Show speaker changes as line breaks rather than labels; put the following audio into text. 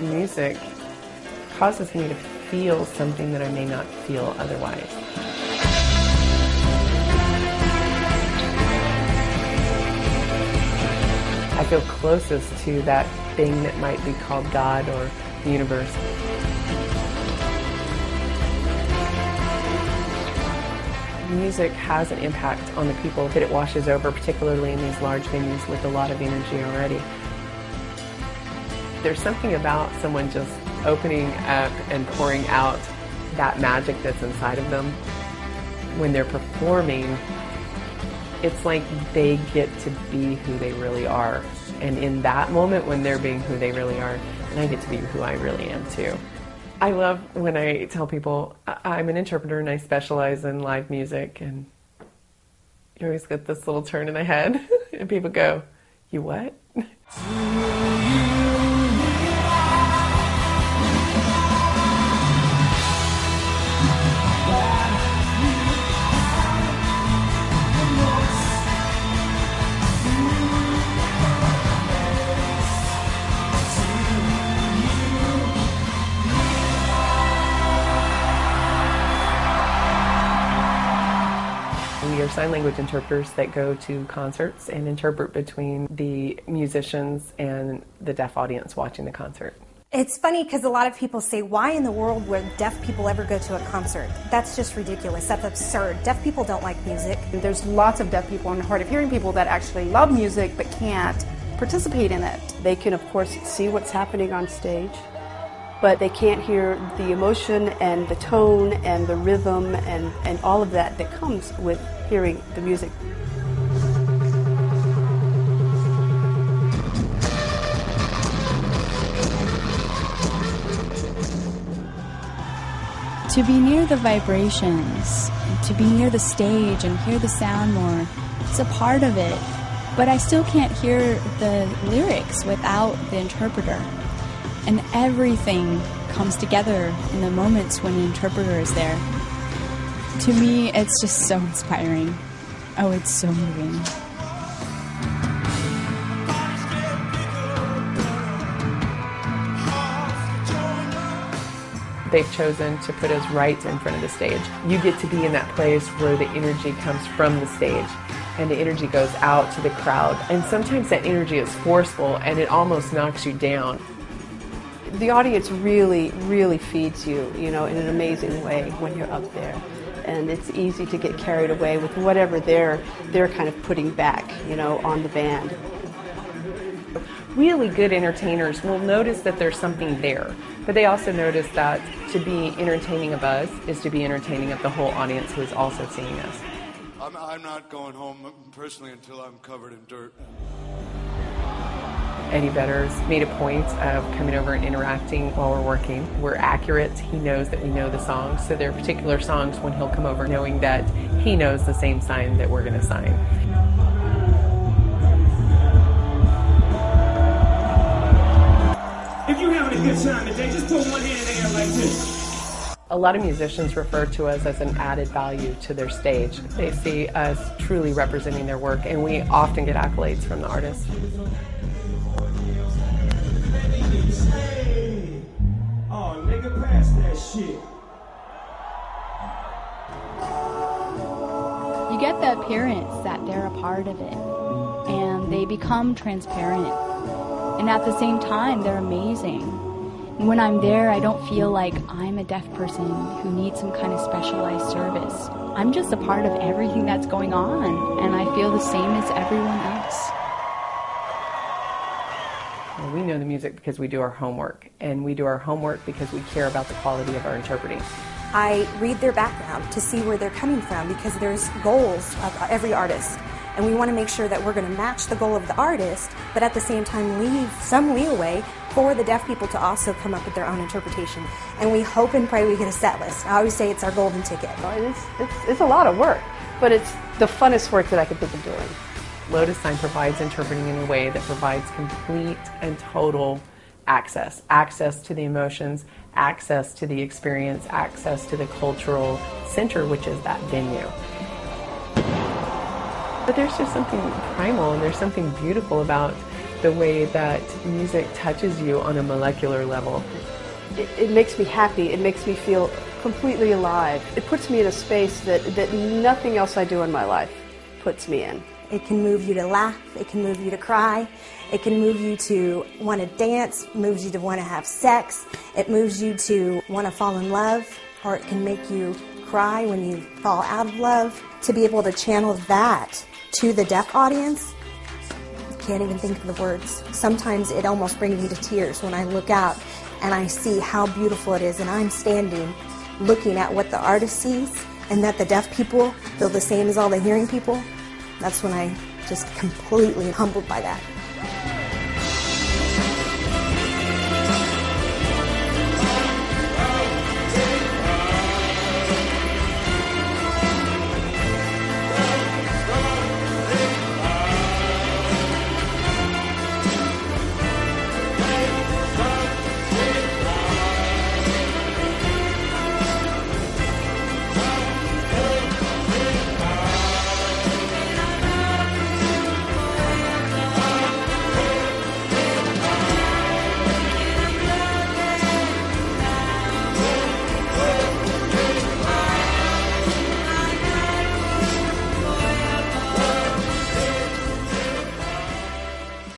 music causes me to feel something that I may not feel otherwise. I feel closest to that thing that might be called God or the universe. Music has an impact on the people that it washes over, particularly in these large venues with a lot of energy already. There's something about someone just opening up and pouring out that magic that's inside of them. When they're performing, it's like they get to be who they really are. And in that moment when they're being who they really are, and I get to be who I really am too. I love when I tell people I'm an interpreter and I specialize in live music, and you always get this little turn in the head and people go, "You what?" We are sign language interpreters that go to concerts and interpret between the musicians and the deaf audience watching the concert.
It's funny because a lot of people say, why in the world would deaf people ever go to a concert? That's just ridiculous. That's absurd. Deaf people don't like music.
There's lots of deaf people and hard of hearing people that actually love music but can't participate in it. They can, of course, see what's happening on stage, but they can't hear the emotion and the tone and the rhythm and all of that that comes with hearing the music.
To be near the vibrations, to be near the stage and hear the sound more, it's a part of it. But I still can't hear the lyrics without the interpreter. And everything comes together in the moments when the interpreter is there. To me, it's just so inspiring. Oh, it's so moving.
They've chosen to put us right in front of the stage. You get to be in that place where the energy comes from the stage and the energy goes out to the crowd. And sometimes that energy is forceful and it almost knocks you down.
The audience really, really feeds you, in an amazing way when you're up there. And it's easy to get carried away with whatever they're kind of putting back, on the band.
Really good entertainers will notice that there's something there, but they also notice that to be entertaining of us is to be entertaining of the whole audience who is also seeing us.
I'm not going home personally until I'm covered in dirt.
Eddie Vedder's made a point of coming over and interacting while we're working. We're accurate. He knows that we know the songs, so there are particular songs when he'll come over knowing that he knows the same sign that we're going to sign.
If you're having a good time today, just put one hand in the air like this.
A lot of musicians refer to us as an added value to their stage. They see us truly representing their work, and we often get accolades from the artists.
Oh, nigga, pass that shit.
You get the appearance that they're a part of it, and they become transparent. And at the same time, they're amazing. And when I'm there, I don't feel like I'm a deaf person who needs some kind of specialized service. I'm just a part of everything that's going on, and I feel the same as everyone else.
Well, we know the music because we do our homework, and we do our homework because we care about the quality of our interpreting.
I read their background to see where they're coming from because there's goals of every artist. And we want to make sure that we're going to match the goal of the artist, but at the same time leave some leeway for the deaf people to also come up with their own interpretation. And we hope and pray we get a set list. I always say it's our golden ticket.
It's a lot of work, but it's the funnest work that I could think of doing.
LotuSIGN provides interpreting in a way that provides complete and total access. Access to the emotions, access to the experience, access to the cultural center, which is that venue. But there's just something primal and there's something beautiful about the way that music touches you on a molecular level.
It makes me happy. It makes me feel completely alive. It puts me in a space that nothing else I do in my life puts me in.
It can move you to laugh, it can move you to cry, it can move you to want to dance, moves you to want to have sex, it moves you to want to fall in love, or it can make you cry when you fall out of love. To be able to channel that to the deaf audience, I can't even think of the words. Sometimes it almost brings me to tears when I look out and I see how beautiful it is, and I'm standing looking at what the artist sees, and that the deaf people feel the same as all the hearing people. That's when I just completely humbled by that.